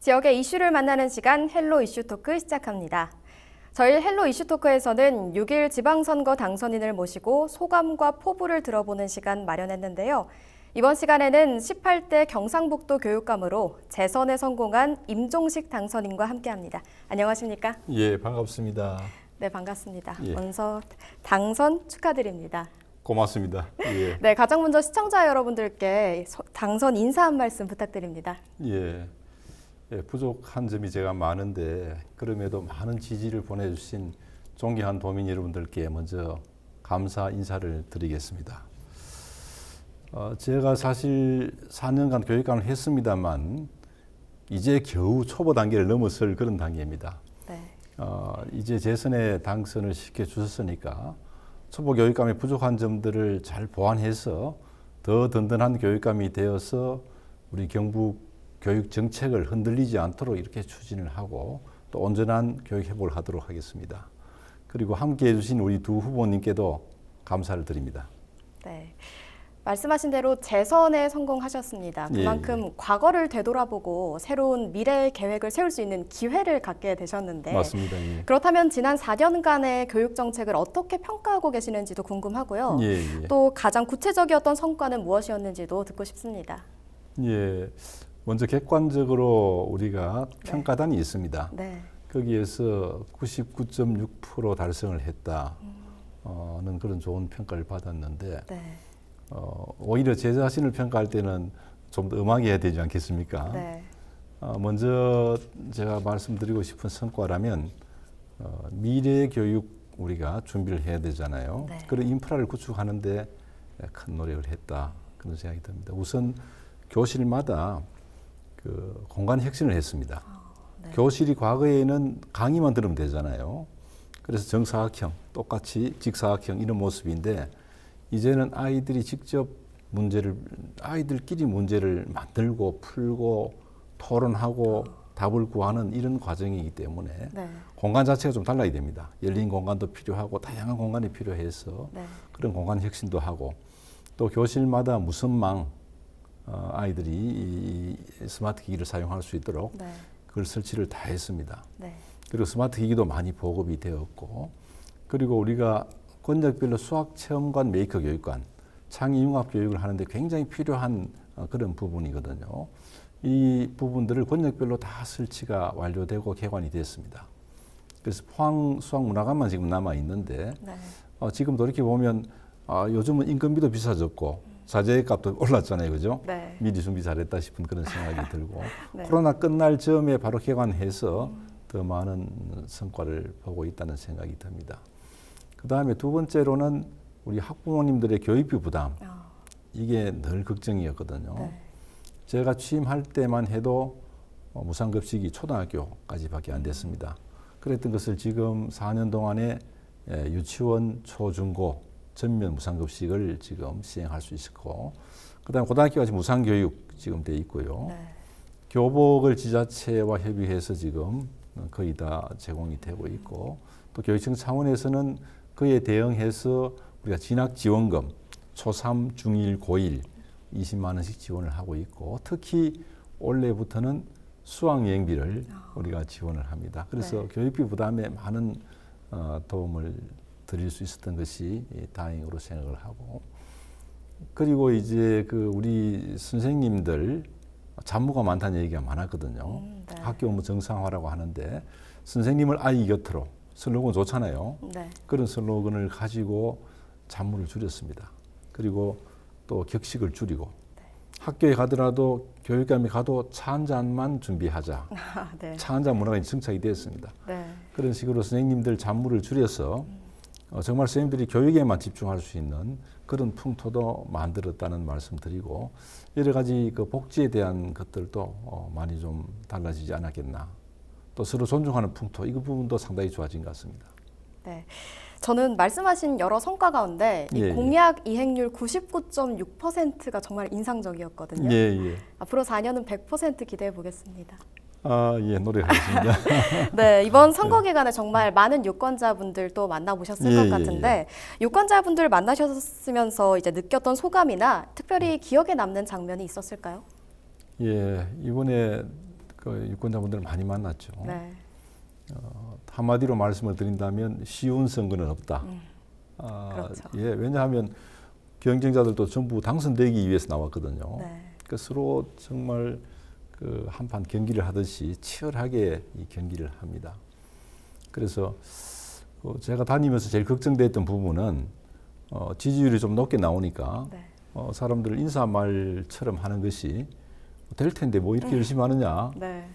지역의 이슈를 만나는 시간 헬로 이슈 토크 시작합니다. 저희 헬로 이슈 토크에서는 6일 지방선거 당선인을 모시고 소감과 포부를 들어보는 시간 마련했는데요. 이번 시간에는 18대 경상북도 교육감으로 재선에 성공한 임종식 당선인과 함께합니다. 안녕하십니까? 예, 반갑습니다. 네, 반갑습니다. 예. 먼저 당선 축하드립니다. 고맙습니다. 예. 네, 가장 먼저 시청자 여러분들께 당선 인사 한 말씀 부탁드립니다. 예. 예, 부족한 점이 제가 많은데 그럼에도 많은 지지를 보내주신 존경한 도민 여러분들께 먼저 감사 인사를 드리겠습니다. 제가 사실 4년간 교육감을 했습니다만 이제 겨우 초보 단계를 넘어설 그런 단계입니다. 네. 이제 재선에 당선을 시켜주셨으니까 초보 교육감의 부족한 점들을 잘 보완해서 더 든든한 교육감이 되어서 우리 경북 교육 정책을 흔들리지 않도록 이렇게 추진을 하고 또 온전한 교육 회복을 하도록 하겠습니다. 그리고 함께 해주신 우리 두 후보님께도 감사를 드립니다. 네. 말씀하신 대로 재선에 성공하셨습니다. 그만큼 과거를 되돌아보고 새로운 미래 계획을 세울 수 있는 기회를 갖게 되셨는데 맞습니다. 예. 그렇다면 지난 4년간의 교육 정책을 어떻게 평가하고 계시는지도 궁금하고요. 예. 또 가장 구체적이었던 성과는 무엇이었는지도 듣고 싶습니다. 예. 먼저 객관적으로 우리가 평가단이 있습니다. 네. 거기에서 99.6% 달성을 했다는 그런 좋은 평가를 받았는데 네. 오히려 제 자신을 평가할 때는 좀 더 엄하게 해야 되지 않겠습니까? 네. 먼저 제가 말씀드리고 싶은 성과라면 미래 교육 우리가 준비를 해야 되잖아요. 네. 그런 인프라를 구축하는데 큰 노력을 했다 그런 생각이 듭니다. 우선 교실마다 그 공간 혁신을 했습니다. 네. 교실이 과거에는 강의만 들으면 되잖아요. 그래서 정사각형, 똑같이 직사각형 이런 모습인데 이제는 아이들이 직접 아이들끼리 문제를 만들고 풀고 토론하고 답을 구하는 이런 과정이기 때문에 네. 공간 자체가 좀 달라야 됩니다. 열린 공간도 필요하고 다양한 공간이 필요해서 네. 그런 공간 혁신도 하고 또 교실마다 무선망 아이들이 이 스마트 기기를 사용할 수 있도록 네. 그걸 설치를 다 했습니다. 네. 그리고 스마트 기기도 많이 보급이 되었고 그리고 우리가 권역별로 수학체험관, 메이커 교육관, 창의융합 교육을 하는데 굉장히 필요한 그런 부분이거든요. 이 부분들을 권역별로 다 설치가 완료되고 개관이 됐습니다. 그래서 포항 수학문화관만 지금 남아 있는데 네. 지금 돌이켜보면 요즘은 인건비도 비싸졌고 자재값도 올랐잖아요. 그죠? 네. 미리 준비 잘했다 싶은 그런 생각이 들고 네. 코로나 끝날 즈음에 바로 개관해서 더 많은 성과를 보고 있다는 생각이 듭니다. 그 다음에 두 번째로는 우리 학부모님들의 교육비 부담 이게 늘 걱정이었거든요. 네. 제가 취임할 때만 해도 무상급식이 초등학교까지밖에 안 됐습니다. 그랬던 것을 지금 4년 동안에 유치원, 초, 중고 전면 무상급식을 지금 시행할 수 있고 그다음에 고등학교까지 무상교육 지금 돼 있고요. 네. 교복을 지자체와 협의해서 지금 거의 다 제공이 되고 있고 또 교육청 차원에서는 그에 대응해서 우리가 진학지원금 초3, 중1, 고1 20만 원씩 지원을 하고 있고 특히 올해부터는 수학여행비를 우리가 지원을 합니다. 그래서 네. 교육비 부담에 많은 도움을 드릴 수 있었던 것이 다행으로 생각을 하고 그리고 이제 그 우리 선생님들 잡무가 많다는 얘기가 많았거든요. 네. 학교 업무 정상화라고 하는데 선생님을 아이 곁으로 슬로건 좋잖아요. 네. 그런 슬로건을 가지고 잡무를 줄였습니다. 그리고 또 격식을 줄이고 학교에 가더라도 교육감이 가도 차 한 잔만 준비하자. 네. 차 한 잔 문화가 정착이 되었습니다. 네. 그런 식으로 선생님들 잡무를 줄여서 정말 선생님들이 교육에만 집중할 수 있는 그런 풍토도 만들었다는 말씀드리고 여러 가지 그 복지에 대한 것들도 많이 좀 달라지지 않았겠나. 또 서로 존중하는 풍토 이 부분도 상당히 좋아진 것 같습니다. 네. 저는 말씀하신 여러 성과 가운데 이 공약 이행률 99.6%가 정말 인상적이었거든요. 앞으로 4년은 100% 기대해 보겠습니다. 예, 노력하겠습니다. 네, 이번 선거 기간에 정말 많은 유권자분들도 만나보셨을 것 같은데 유권자분들 만나셨으면서 이제 느꼈던 소감이나 특별히 기억에 남는 장면이 있었을까요? 예, 이번에 그 유권자분들을 많이 만났죠. 네. 한마디로 말씀을 드린다면 쉬운 선거는 없다. 그렇죠. 예, 왜냐하면 경쟁자들도 전부 당선되기 위해서 나왔거든요. 네. 그 서로 정말 그 한판 경기를 하듯이 치열하게 이 경기를 합니다. 그래서 제가 다니면서 제일 걱정됐던 부분은 지지율이 좀 높게 나오니까 네. 사람들 인사말처럼 하는 것이 될 텐데 뭐 이렇게 열심히 하느냐. 네.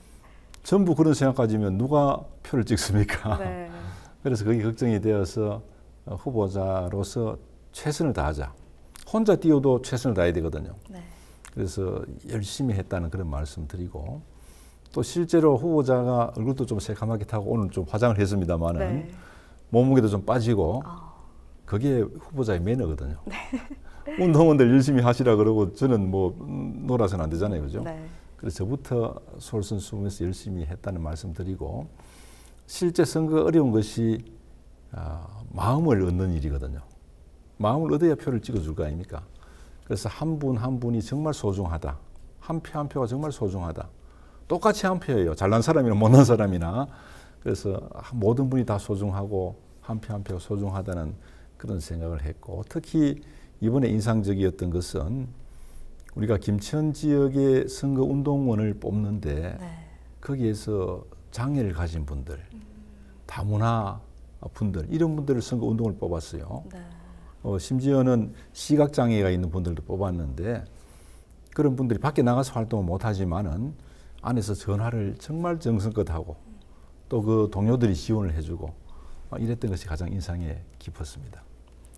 전부 그런 생각 가지면 누가 표를 찍습니까? 네. 그래서 그게 걱정이 되어서 후보자로서 최선을 다하자. 혼자 뛰어도 최선을 다해야 되거든요. 네. 그래서 열심히 했다는 그런 말씀 드리고 또 실제로 후보자가 얼굴도 좀 새카맣게 타고 오늘 좀 화장을 했습니다마는 네. 몸무게도 좀 빠지고 그게 후보자의 매너거든요. 운동원들 열심히 하시라 그러고 저는 뭐 놀아서는 안 되잖아요. 그죠? 네. 그래서 저부터 솔선수범해서 열심히 했다는 말씀 드리고 실제 선거 어려운 것이 마음을 얻는 일이거든요. 마음을 얻어야 표를 찍어줄 거 아닙니까? 그래서 한 분 한 분이 정말 소중하다. 한 표 한 표가 정말 소중하다. 똑같이 한 표예요. 잘난 사람이나 못난 사람이나. 그래서 모든 분이 다 소중하고 한 표 한 표가 소중하다는 그런 생각을 했고 특히 이번에 인상적이었던 것은 우리가 김천 지역의 선거 운동원을 뽑는데 네. 거기에서 장애를 가진 분들, 다문화 분들 이런 분들을 선거 운동을 뽑았어요. 네. 심지어는 시각장애가 있는 분들도 뽑았는데 그런 분들이 밖에 나가서 활동을 못하지만은 안에서 전화를 정말 정성껏 하고 또 그 동료들이 지원을 해주고 이랬던 것이 가장 인상에 깊었습니다.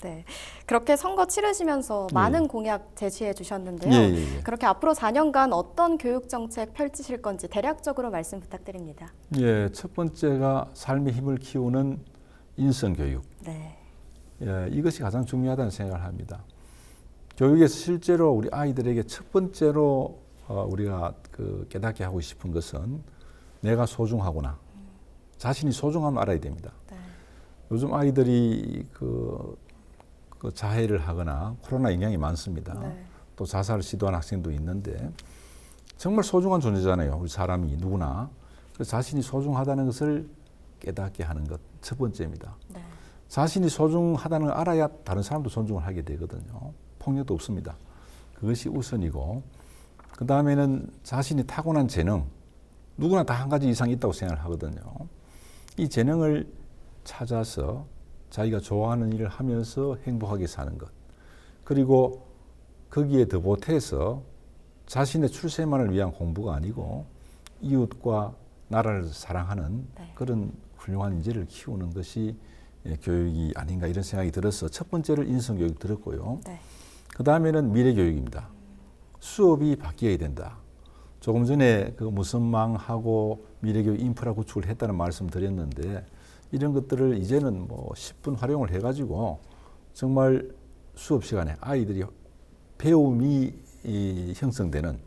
네. 그렇게 선거 치르시면서 많은 공약 제시해 주셨는데요. 예. 그렇게 앞으로 4년간 어떤 교육 정책 펼치실 건지 대략적으로 말씀 부탁드립니다. 예, 첫 번째가 삶의 힘을 키우는 인성교육. 네. 예, 이것이 가장 중요하다는 생각을 합니다. 교육에서 실제로 우리 아이들에게 첫 번째로 우리가 깨닫게 하고 싶은 것은 내가 소중하구나. 자신이 소중함을 알아야 됩니다. 네. 요즘 아이들이 그 자해를 하거나 코로나 영향이 많습니다. 네. 또 자살을 시도한 학생도 있는데 정말 소중한 존재잖아요. 우리 사람이 누구나. 그래서 자신이 소중하다는 것을 깨닫게 하는 것 첫 번째입니다. 네. 자신이 소중하다는 걸 알아야 다른 사람도 존중을 하게 되거든요. 폭력도 없습니다. 그것이 우선이고 그 다음에는 자신이 타고난 재능 누구나 다 한 가지 이상 있다고 생각을 하거든요. 이 재능을 찾아서 자기가 좋아하는 일을 하면서 행복하게 사는 것 그리고 거기에 더 보태서 자신의 출세만을 위한 공부가 아니고 이웃과 나라를 사랑하는 네. 그런 훌륭한 인재를 키우는 것이 교육이 아닌가 이런 생각이 들어서 첫 번째를 인성교육 들었고요. 네. 그 다음에는 미래교육입니다. 수업이 바뀌어야 된다. 조금 전에 그 무선망하고 미래교육 인프라 구축을 했다는 말씀 드렸는데 이런 것들을 이제는 뭐 10분 활용을 해가지고 정말 수업 시간에 아이들이 배움이 형성되는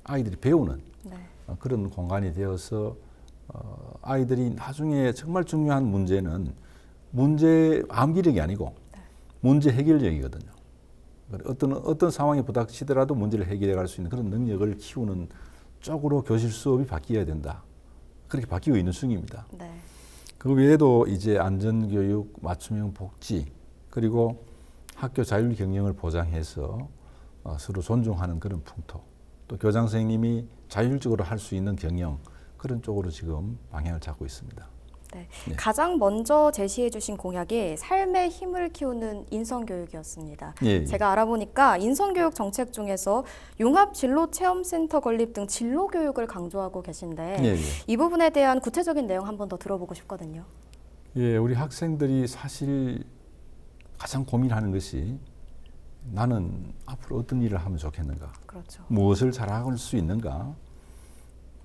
아이들이 배우는 네. 그런 공간이 되어서 아이들이 나중에 정말 중요한 문제는 문제 암기력이 아니고 문제 해결력이거든요. 어떤 상황에 부닥치더라도 문제를 해결해 갈 수 있는 그런 능력을 키우는 쪽으로 교실 수업이 바뀌어야 된다. 그렇게 바뀌고 있는 중입니다. 네. 그 외에도 이제 안전교육, 맞춤형 복지, 그리고 학교 자율 경영을 보장해서 서로 존중하는 그런 풍토, 또 교장 선생님이 자율적으로 할 수 있는 경영, 그런 쪽으로 지금 방향을 잡고 있습니다. 네. 네. 가장 먼저 제시해 주신 공약이 삶의 힘을 키우는 인성교육이었습니다. 예. 제가 알아보니까 인성교육 정책 중에서 융합진로체험센터 건립 등 진로교육을 강조하고 계신데 예. 이 부분에 대한 구체적인 내용 한 번 더 들어보고 싶거든요. 예, 우리 학생들이 사실 가장 고민하는 것이 나는 앞으로 어떤 일을 하면 좋겠는가, 그렇죠. 무엇을 잘할 수 있는가,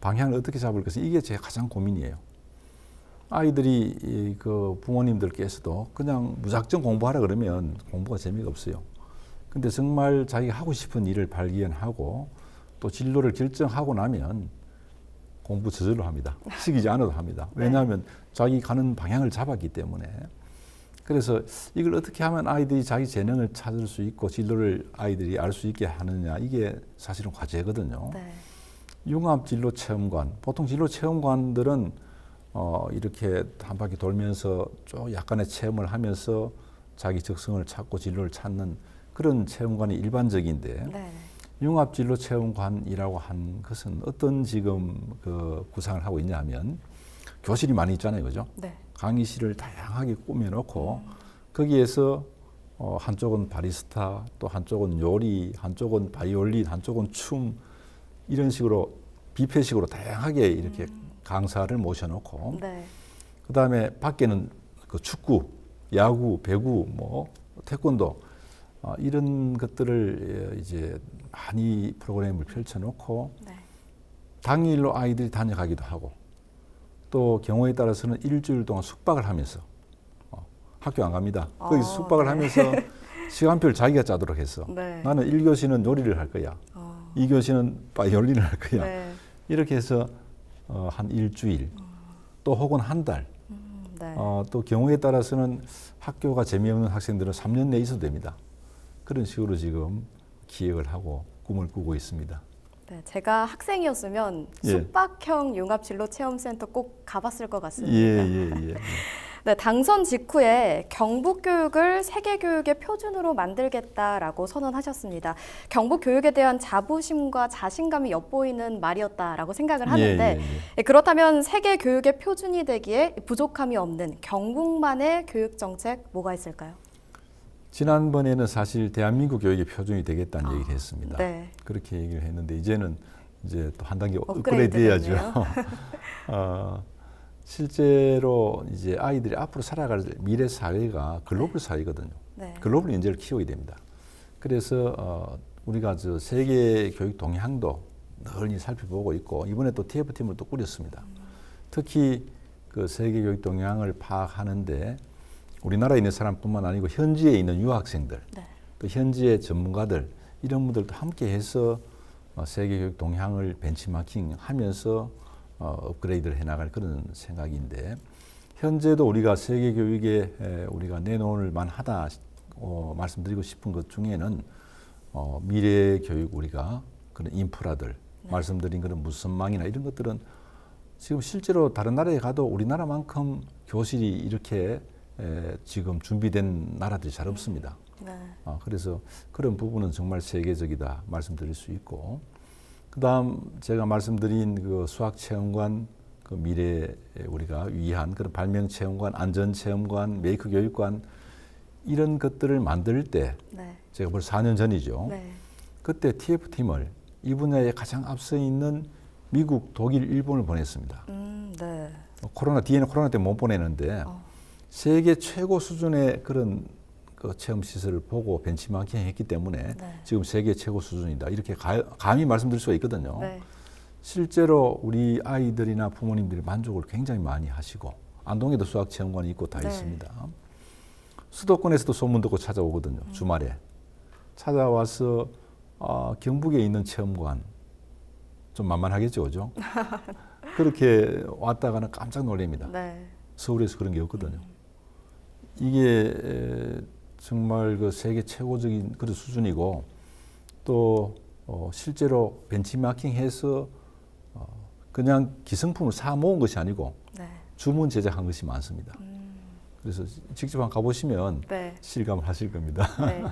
방향을 어떻게 잡을 것인가, 이게 제 가장 고민이에요. 아이들이 그 부모님들께서도 그냥 무작정 공부하라 그러면 공부가 재미가 없어요. 근데 정말 자기가 하고 싶은 일을 발견하고 또 진로를 결정하고 나면 공부 저절로 합니다. 시키지 않아도 합니다. 왜냐하면 자기 가는 방향을 잡았기 때문에. 그래서 이걸 어떻게 하면 아이들이 자기 재능을 찾을 수 있고 진로를 아이들이 알 수 있게 하느냐, 이게 사실은 과제거든요. 네. 융합진로체험관, 보통 진로체험관들은 이렇게 한 바퀴 돌면서 좀 약간의 체험을 하면서 자기 적성을 찾고 진로를 찾는 그런 체험관이 일반적인데 네. 융합진로체험관이라고 한 것은 어떤 지금 그 구상을 하고 있냐면 교실이 많이 있잖아요, 그죠? 네. 강의실을 다양하게 꾸며놓고 거기에서 한쪽은 바리스타, 또 한쪽은 요리, 한쪽은 바이올린, 한쪽은 춤 이런 식으로 뷔페식으로 다양하게 이렇게 강사를 모셔놓고 네. 그다음에 밖에는 그 축구, 야구, 배구, 뭐 태권도 이런 것들을 이제 많이 프로그램을 펼쳐놓고 네. 당일로 아이들이 다녀가기도 하고 또 경우에 따라서는 일주일 동안 숙박을 하면서 학교 안 갑니다. 거기서 숙박을 네. 하면서 시간표를 자기가 짜도록 했어. 네. 나는 1교시는 요리를 할 거야. 2교시는 바이올린을 할 거야. 네. 이렇게 해서 한 일주일 또 혹은 한 달. 네. 또 경우에 따라서는 학교가 재미없는 학생들은 3년 내에 있어도 됩니다. 그런 식으로 지금 기획을 하고 꿈을 꾸고 있습니다. 네, 제가 학생이었으면 예. 숙박형 융합진로체험센터 꼭 가봤을 것 같습니다. 예. 네, 당선 직후에 경북교육을 세계교육의 표준으로 만들겠다라고 선언하셨습니다. 경북교육에 대한 자부심과 자신감이 엿보이는 말이었다라고 생각을 하는데 예. 그렇다면 세계교육의 표준이 되기에 부족함이 없는 경북만의 교육정책 뭐가 있을까요? 지난번에는 사실 대한민국 교육의 표준이 되겠다는 얘기를 했습니다. 네. 그렇게 얘기를 했는데 이제는 이제 또 한 단계 업그레이드 업그레이드 해야죠. 됐네요. 실제로 이제 아이들이 앞으로 살아갈 미래 사회가 글로벌 사회거든요. 네. 글로벌 인재를 키워야 됩니다. 그래서 우리가 저 세계 교육 동향도 널리 살펴보고 있고 이번에 또 TF팀을 또 꾸렸습니다. 특히 그 세계 교육 동향을 파악하는데 우리나라에 있는 사람뿐만 아니고 현지에 있는 유학생들, 네. 또 현지의 전문가들 이런 분들도 함께해서 세계 교육 동향을 벤치마킹하면서 업그레이드를 해나갈 그런 생각인데 현재도 우리가 세계 교육에 우리가 내놓을 만하다 말씀드리고 싶은 것 중에는 미래 교육 우리가 그런 인프라들 말씀드린 그런 무선망이나 이런 것들은 지금 실제로 다른 나라에 가도 우리나라만큼 교실이 이렇게 지금 준비된 나라들이 잘 없습니다. 네. 그래서 그런 부분은 정말 세계적이다 말씀드릴 수 있고 그다음 제가 말씀드린 그 수학체험관 그 미래에 우리가 위한 그런 발명체험관, 안전체험관, 메이크 교육관 이런 것들을 만들 때 네. 제가 벌써 4년 전이죠. 네. 그때 TF팀을 이 분야에 가장 앞서 있는 미국, 독일, 일본을 보냈습니다. 네. 코로나 뒤에는 코로나 때문에 못 보내는데 세계 최고 수준의 그런 그 체험 시설을 보고 벤치마킹 했기 때문에 네. 지금 세계 최고 수준이다. 이렇게 감히 말씀드릴 수가 있거든요. 네. 실제로 우리 아이들이나 부모님들이 만족을 굉장히 많이 하시고 안동에도 수학체험관이 있고 다 네. 있습니다. 수도권에서도 소문 듣고 찾아오거든요. 주말에. 찾아와서 경북에 있는 체험관 좀 만만하겠죠, 그죠? 그렇게 왔다가는 깜짝 놀랍니다. 네. 서울에서 그런 게 없거든요. 이게 정말 그 세계 최고적인 그런 수준이고 또 실제로 벤치마킹해서 그냥 기성품을 사 모은 것이 아니고 네. 주문 제작한 것이 많습니다. 그래서 직접 한번 가보시면 네. 실감을 하실 겁니다. 네.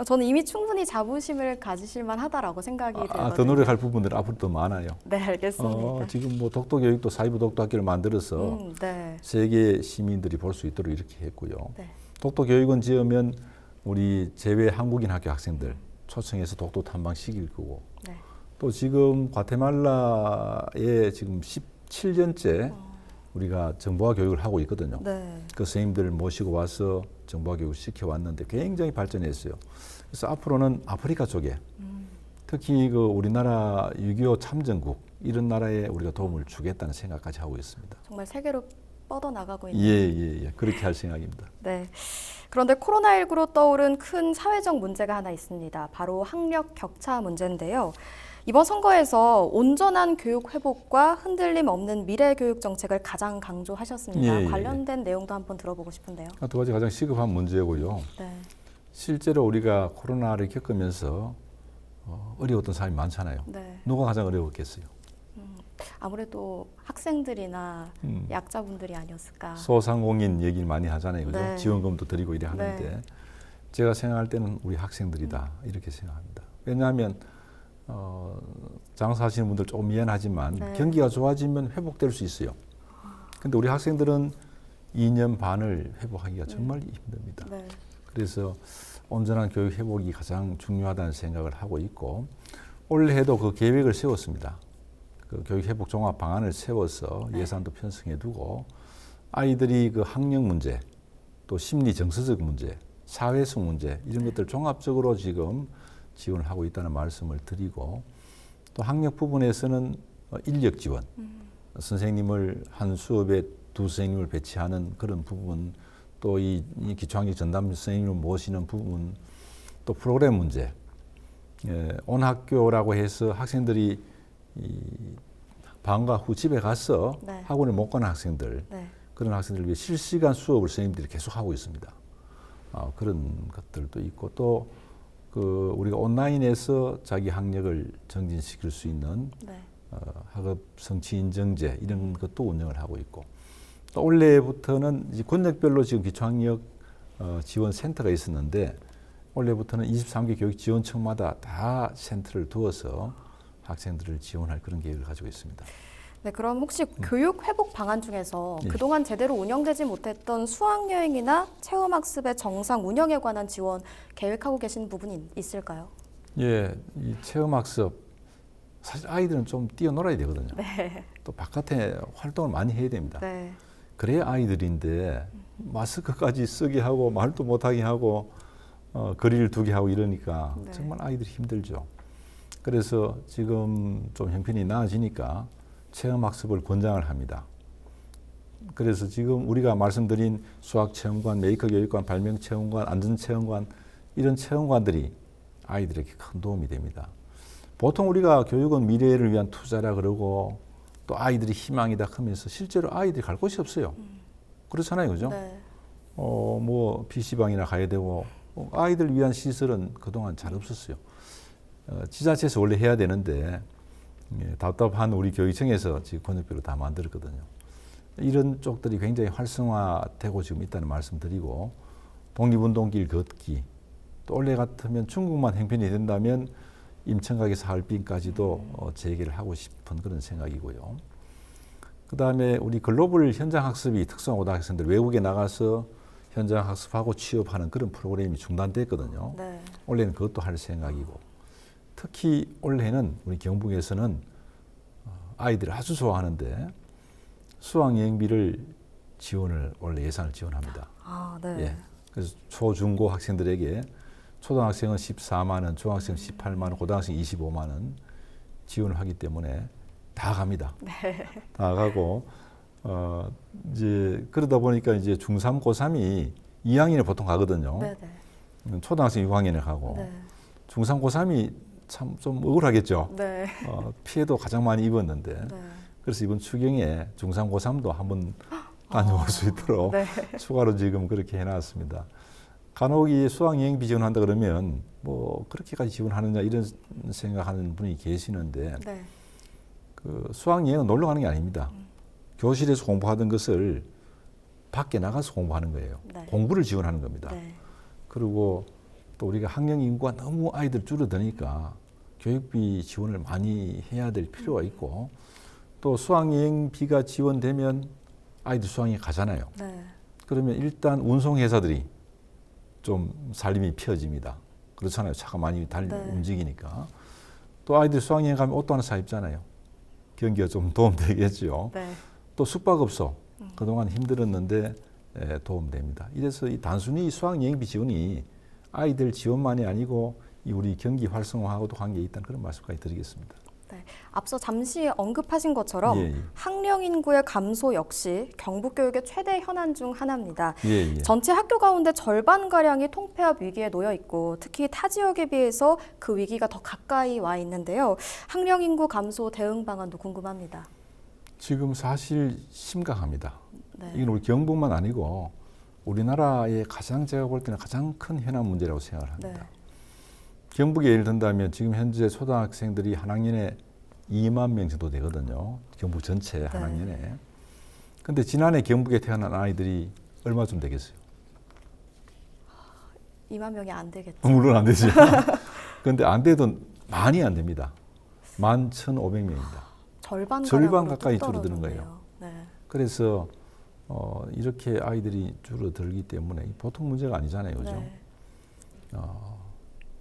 저는 이미 충분히 자부심을 가지실 만하다라고 생각이 들거든요. 더 노력할 부분들은 앞으로 더 많아요. 네, 알겠습니다. 지금 뭐 독도 교육도 사이버 독도 학교를 만들어서 네. 세계 시민들이 볼 수 있도록 이렇게 했고요. 네. 독도 교육원 지으면 우리 제외 한국인 학교 학생들 초청해서 독도 탐방 시킬 거고 네. 또 지금 과테말라에 지금 17년째 우리가 정보화 교육을 하고 있거든요. 네. 그 선생님들 모시고 와서 정보화 교육을 시켜왔는데 굉장히 발전했어요. 그래서 앞으로는 아프리카 쪽에 특히 그 우리나라 6.25 참전국 이런 나라에 우리가 도움을 주겠다는 생각까지 하고 있습니다. 정말 세계로 뻗어나가고 있는. 예. 그렇게 할 생각입니다. 네. 그런데 코로나19로 떠오른 큰 사회적 문제가 하나 있습니다. 바로 학력 격차 문제인데요. 이번 선거에서 온전한 교육 회복과 흔들림 없는 미래 교육 정책을 가장 강조하셨습니다. 예. 관련된 내용도 한번 들어보고 싶은데요. 두 가지 가장 시급한 문제고요. 네. 실제로 우리가 코로나를 겪으면서 어려웠던 사람이 많잖아요. 네. 누가 가장 어려웠겠어요? 아무래도 학생들이나 약자분들이 아니었을까. 소상공인 얘기를 많이 하잖아요. 그죠? 네. 지원금도 드리고 이래 하는데 네. 제가 생각할 때는 우리 학생들이다 이렇게 생각합니다. 왜냐하면 장사하시는 분들 조금 미안하지만 네. 경기가 좋아지면 회복될 수 있어요. 근데 우리 학생들은 2년 반을 회복하기가 정말 힘듭니다. 네. 그래서 온전한 교육 회복이 가장 중요하다는 생각을 하고 있고 올해도 그 계획을 세웠습니다. 그 교육 회복 종합 방안을 세워서 예산도 편성해 두고 아이들이 그 학력 문제, 또 심리 정서적 문제, 사회성 문제 이런 것들 종합적으로 지금 지원을 하고 있다는 말씀을 드리고 또 학력 부분에서는 인력 지원, 선생님을 한 수업에 두 선생님을 배치하는 그런 부분, 또 이 기초학력 전담 선생님을 모시는 부분, 또 프로그램 문제, 온 학교라고 해서 학생들이 이 방과 후 집에 가서 네. 학원을 못 가는 학생들, 네. 그런 학생들을 위해 실시간 수업을 선생님들이 계속 하고 있습니다. 그런 것들도 있고 또 그 우리가 온라인에서 자기 학력을 정진시킬 수 있는 네. 학업 성취 인증제 이런 것도 운영을 하고 있고 또 올해부터는 이제 권역별로 지금 기초학력 지원 센터가 있었는데 올해부터는 23개 교육지원청마다 다 센터를 두어서 학생들을 지원할 그런 계획을 가지고 있습니다. 네, 그럼 혹시 교육 회복 방안 중에서 예. 그동안 제대로 운영되지 못했던 수학여행이나 체험학습의 정상 운영에 관한 지원 계획하고 계신 부분이 있을까요? 예, 이 체험학습 사실 아이들은 좀 뛰어놀아야 되거든요. 네. 또 바깥에 활동을 많이 해야 됩니다. 네. 그래야 아이들인데 마스크까지 쓰게 하고 말도 못하게 하고 거리를 두게 하고 이러니까 네. 정말 아이들이 힘들죠. 그래서 지금 좀 형편이 나아지니까 체험학습을 권장을 합니다. 그래서 지금 우리가 말씀드린 수학체험관, 메이커교육관, 발명체험관, 안전체험관 이런 체험관들이 아이들에게 큰 도움이 됩니다. 보통 우리가 교육은 미래를 위한 투자라 그러고 또 아이들이 희망이다 하면서 실제로 아이들이 갈 곳이 없어요. 그렇잖아요, 그죠? 네. 뭐 PC방이나 가야 되고 아이들 위한 시설은 그동안 잘 없었어요. 지자체에서 원래 해야 되는데 답답한 우리 교육청에서 지금 권역별로 다 만들었거든요. 이런 쪽들이 굉장히 활성화되고 지금 있다는 말씀드리고 독립운동길 걷기 또 올해 같으면 중국만 형편이 된다면 임청각에서 하얼빈까지도 재개를 하고 싶은 그런 생각이고요. 그 다음에 우리 글로벌 현장학습이 특성화 고등학생들 외국에 나가서 현장학습하고 취업하는 그런 프로그램이 중단됐거든요. 네. 올해는 그것도 할 생각이고 특히 올해는 우리 경북에서는 아이들을 아주 좋아하는데 수학여행비를 지원을 원래 예산을 지원합니다. 아, 네. 예. 그래서 초, 중, 고 학생들에게 초등학생은 14만 원, 중학생은 18만 원, 고등학생 25만 원 지원을 하기 때문에 다 갑니다. 네. 다 가고 이제 그러다 보니까 이제 중3, 고3이 2학년에 보통 가거든요. 네, 네. 초등학생 6학년에 가고 네. 중3, 고3이 참 좀 억울하겠죠. 네. 피해도 가장 많이 입었는데 네. 그래서 이번 추경에 중3, 고3도 한번 다녀올 수 있도록 네. 추가로 지금 그렇게 해놨습니다. 간혹 이 수학여행비 지원한다 그러면 뭐 그렇게까지 지원하느냐 이런 생각하는 분이 계시는데 네. 그 수학여행은 놀러 가는 게 아닙니다. 교실에서 공부하던 것을 밖에 나가서 공부하는 거예요. 네. 공부를 지원하는 겁니다. 네. 그리고 또 우리가 학령 인구가 너무 아이들 줄어드니까 교육비 지원을 많이 해야 될 필요가 있고 또 수학여행비가 지원되면 아이들 수학여행 가잖아요. 네. 그러면 일단 운송회사들이 좀 살림이 피어집니다. 그렇잖아요. 차가 많이 네. 움직이니까. 또 아이들 수학여행 가면 옷도 하나 사 입잖아요. 경기가 좀 도움되겠죠. 네. 또 숙박업소 그동안 힘들었는데 도움됩니다. 이래서 이 단순히 수학여행비 지원이 아이들 지원만이 아니고 이 우리 경기 활성화하고도 관계가 있다는 그런 말씀까지 드리겠습니다. 네. 앞서 잠시 언급하신 것처럼 예, 예. 학령 인구의 감소 역시 경북 교육의 최대 현안 중 하나입니다. 예, 예. 전체 학교 가운데 절반가량이 통폐합 위기에 놓여 있고 특히 타 지역에 비해서 그 위기가 더 가까이 와 있는데요. 학령 인구 감소 대응 방안도 궁금합니다. 지금 사실 심각합니다. 네. 이건 우리 경북만 아니고 우리나라의 가장 제가 볼 때는 가장 큰 현안 문제라고 생각을 합니다. 경북에 예를 든다면 지금 현재 초등학생들이 한 학년에 2만 명 정도 되거든요. 경북 전체 한 학년에. 근데 지난해 경북에 태어난 아이들이 얼마쯤 되겠어요? 2만 명이 안 되겠죠. 물론 안 되죠. 그런데 안 돼도 많이 안 됩니다. 11,500명입니다. 절반 가까이 줄어드는 거예요. 네. 그래서 이렇게 아이들이 줄어들기 때문에 보통 문제가 아니잖아요, 그죠? 네.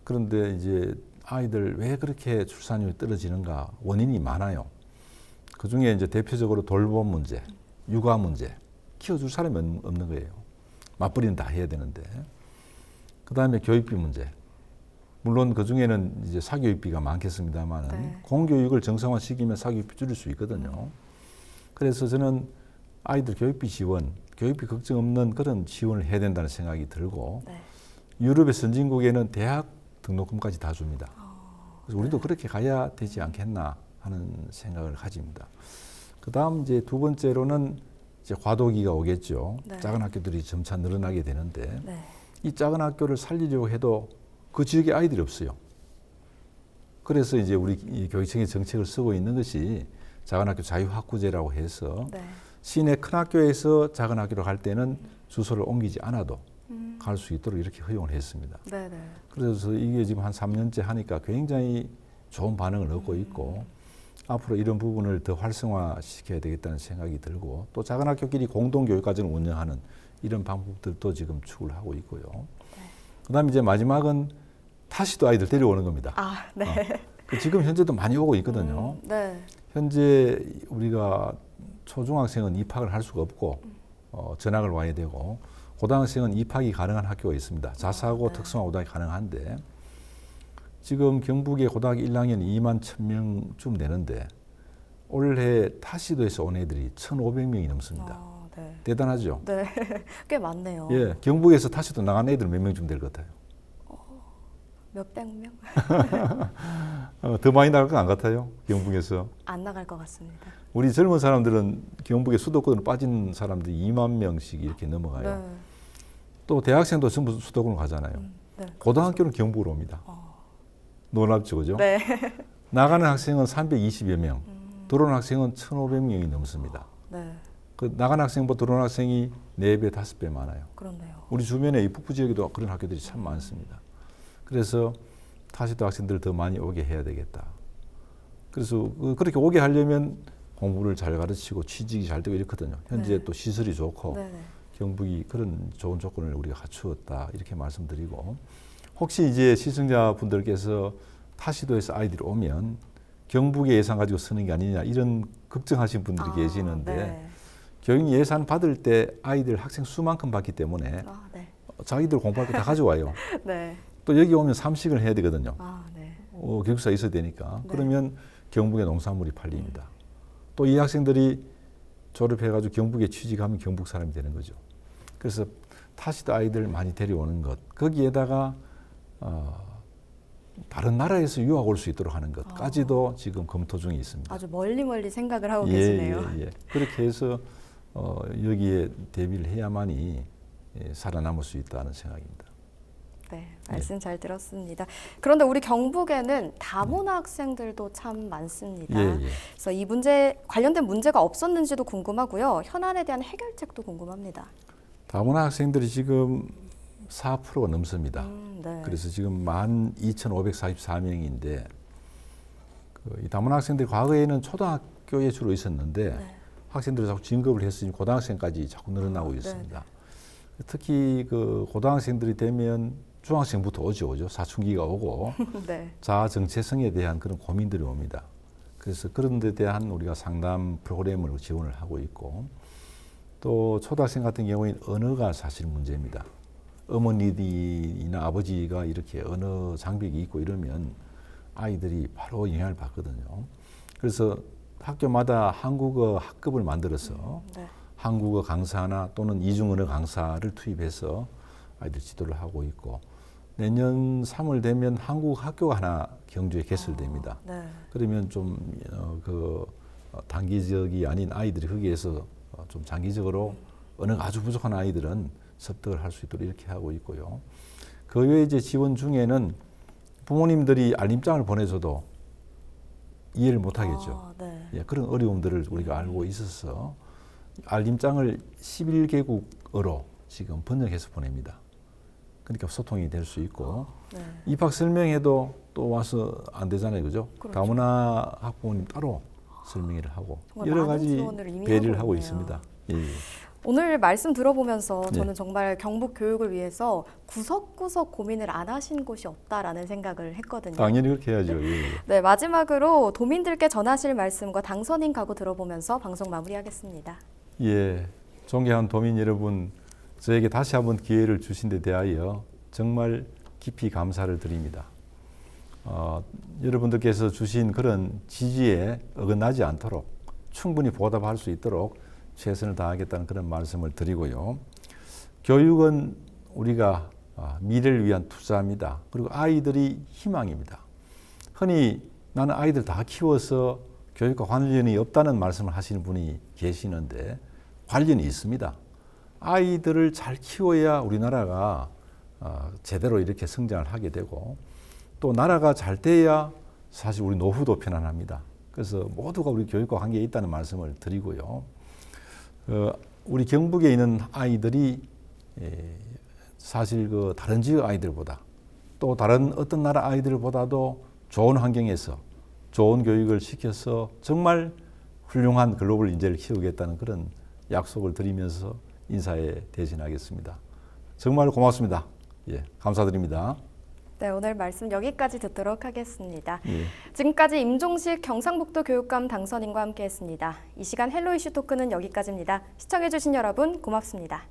그런데 이제 아이들 왜 그렇게 출산율이 떨어지는가 원인이 많아요. 그 중에 이제 대표적으로 돌봄 문제, 육아 문제, 키워줄 사람이 없는 거예요. 맞벌이는 다 해야 되는데. 그 다음에 교육비 문제. 물론 그 중에는 이제 사교육비가 많겠습니다만은 네. 공교육을 정상화시키면 사교육비 줄일 수 있거든요. 그래서 저는 아이들 교육비 지원, 교육비 걱정 없는 그런 지원을 해야 된다는 생각이 들고 네. 유럽의 선진국에는 대학 등록금까지 다 줍니다. 그래서 우리도 그렇게 가야 되지 않겠나 하는 생각을 가집니다. 그 다음 이제 두 번째로는 이제 과도기가 오겠죠. 네. 작은 학교들이 점차 늘어나게 되는데 네. 이 작은 학교를 살리려고 해도 그 지역에 아이들이 없어요. 그래서 이제 우리 이 교육청의 정책을 쓰고 있는 것이 작은 학교 자유학구제라고 해서 네. 시내 큰 학교에서 작은 학교로 갈 때는 주소를 옮기지 않아도 갈 수 있도록 이렇게 허용을 했습니다. 네. 네. 그래서 이게 지금 한 3년째 하니까 굉장히 좋은 반응을 얻고 있고 앞으로 이런 부분을 더 활성화시켜야 되겠다는 생각이 들고 또 작은 학교끼리 공동교육과정을 운영하는 이런 방법들도 지금 추구를 하고 있고요. 그다음에 이제 마지막은 타시도 아이들 데려오는 겁니다. 아, 네. 지금 현재도 많이 오고 있거든요. 네. 현재 우리가 초중학생은 입학을 할 수가 없고 전학을 와야 되고 고등학생은 입학이 가능한 학교가 있습니다. 자사고 네. 특성화 고등학이 가능한데 지금 경북의 고등학교 1학년 2만 1,000명쯤 되는데 올해 타시도에서 온 애들이 1,500명이 넘습니다. 네. 대단하죠? 네. 꽤 많네요. 예, 경북에서 타시도 나간 애들 몇 명쯤 될 것 같아요? 몇백 명? 더 많이 나갈 건 안 같아요? 경북에서. 안 나갈 것 같습니다. 우리 젊은 사람들은 경북의 수도권으로 빠진 사람들이 2만 명씩 이렇게 넘어가요. 네. 또 대학생도 전부 수도권으로 가잖아요. 네. 고등학교는 경북으로 옵니다. 놀랍죠, 그죠? 네. 나가는 학생은 320여 명, 들어오는 학생은 1,500명이 넘습니다. 네. 그 나가는 학생보다 들어오는 학생이 4배, 5배 많아요. 그렇네요. 우리 주변에 이 북부 지역에도 그런 학교들이 참 많습니다. 그래서 타시도 학생들 더 많이 오게 해야 되겠다. 그래서 그렇게 오게 하려면 공부를 잘 가르치고 취직이 잘 되고 이렇거든요. 현재 네. 또 시설이 좋고 네. 네. 경북이 그런 좋은 조건을 우리가 갖추었다 이렇게 말씀드리고 혹시 이제 시청자분들께서 타시도에서 아이들이 오면 경북의 예산 가지고 쓰는 게 아니냐 이런 걱정하시는 분들이 계시는데 네. 교육 예산 받을 때 아이들 학생 수만큼 받기 때문에 네. 자기들 공부할 거 다 가져와요. 네. 또 여기 오면 삼식을 해야 되거든요. 네. 기숙사 있어야 되니까. 네. 그러면 경북의 농산물이 팔립니다. 또 이 학생들이 졸업해가지고 경북에 취직하면 경북 사람이 되는 거죠. 그래서 타시도 아이들 많이 데려오는 것, 거기에다가 다른 나라에서 유학 올 수 있도록 하는 것까지도 지금 검토 중에 있습니다. 아주 멀리 생각을 하고 계시네요. 예. 그렇게 해서 여기에 대비를 해야만이 살아남을 수 있다는 생각입니다. 네, 말씀 잘 들었습니다. 그런데 우리 경북에는 다문화 학생들도 참 많습니다. 그래서 이 문제 관련된 문제가 없었는지도 궁금하고요. 현안에 대한 해결책도 궁금합니다. 다문화 학생들이 지금 4%가 넘습니다. 네. 그래서 지금 12,544명인데 이 다문화 학생들이 과거에는 초등학교에 주로 있었는데 학생들이 자꾸 진급을 했으니 고등학생까지 자꾸 늘어나고 있습니다. 특히 그 고등학생들이 되면 중학생부터 오죠. 사춘기가 오고 네. 자아 정체성에 대한 그런 고민들이 옵니다. 그래서 그런 데 대한 우리가 상담 프로그램을 지원을 하고 있고 또 초등학생 같은 경우에는 언어가 사실 문제입니다. 어머니나 아버지가 이렇게 언어 장벽이 있고 이러면 아이들이 바로 영향을 받거든요. 그래서 학교마다 한국어 학급을 만들어서 한국어 강사나 또는 이중언어 강사를 투입해서 아이들 지도를 하고 있고 내년 3월 되면 한국 학교가 하나 경주에 개설됩니다. 그러면 좀 단기적이 아닌 아이들이 거기에서 좀 장기적으로 언어가 아주 부족한 아이들은 습득을 할 수 있도록 이렇게 하고 있고요. 그 외에 이제 지원 중에는 부모님들이 알림장을 보내줘도 이해를 못하겠죠. 네. 예, 그런 어려움들을 우리가 알고 있어서 알림장을 11개국어로 지금 번역해서 보냅니다. 그러니까 소통이 될 수 있고 네. 입학 설명회도 또 와서 안 되잖아요, 그죠? 그렇죠. 다문화 학부모님 따로 설명회를 하고 정말 여러 많은 가지 지원을 이미 배려를 하고 하고 있네요. 있습니다. 예, 예. 오늘 말씀 들어보면서 네. 저는 정말 경북 교육을 위해서 구석구석 고민을 안 하신 곳이 없다라는 생각을 했거든요. 당연히 그렇게 해야죠. 예, 예. 네, 마지막으로 도민들께 전하실 말씀과 당선인 각오 들어보면서 방송 마무리하겠습니다. 예, 존경하는 도민 여러분, 저에게 다시 한번 기회를 주신 데 대하여 정말 깊이 감사를 드립니다. 여러분들께서 주신 그런 지지에 어긋나지 않도록 충분히 보답할 수 있도록 최선을 다하겠다는 그런 말씀을 드리고요. 교육은 우리가 미래를 위한 투자입니다. 그리고 아이들이 희망입니다. 흔히 나는 아이들 다 키워서 교육과 관련이 없다는 말씀을 하시는 분이 계시는데 관련이 있습니다. 아이들을 잘 키워야 우리나라가 제대로 이렇게 성장을 하게 되고 또 나라가 잘 돼야 사실 우리 노후도 편안합니다. 그래서 모두가 우리 교육과 관계에 있다는 말씀을 드리고요. 우리 경북에 있는 아이들이 사실 그 다른 지역 아이들보다 또 다른 어떤 나라 아이들보다도 좋은 환경에서 좋은 교육을 시켜서 정말 훌륭한 글로벌 인재를 키우겠다는 그런 약속을 드리면서 인사에 대신하겠습니다. 정말 고맙습니다. 예, 감사드립니다. 네, 오늘 말씀 여기까지 듣도록 하겠습니다. 예. 지금까지 임종식 경상북도 교육감 당선인과 함께했습니다. 이 시간 헬로 이슈 토크는 여기까지입니다. 시청해주신 여러분 고맙습니다.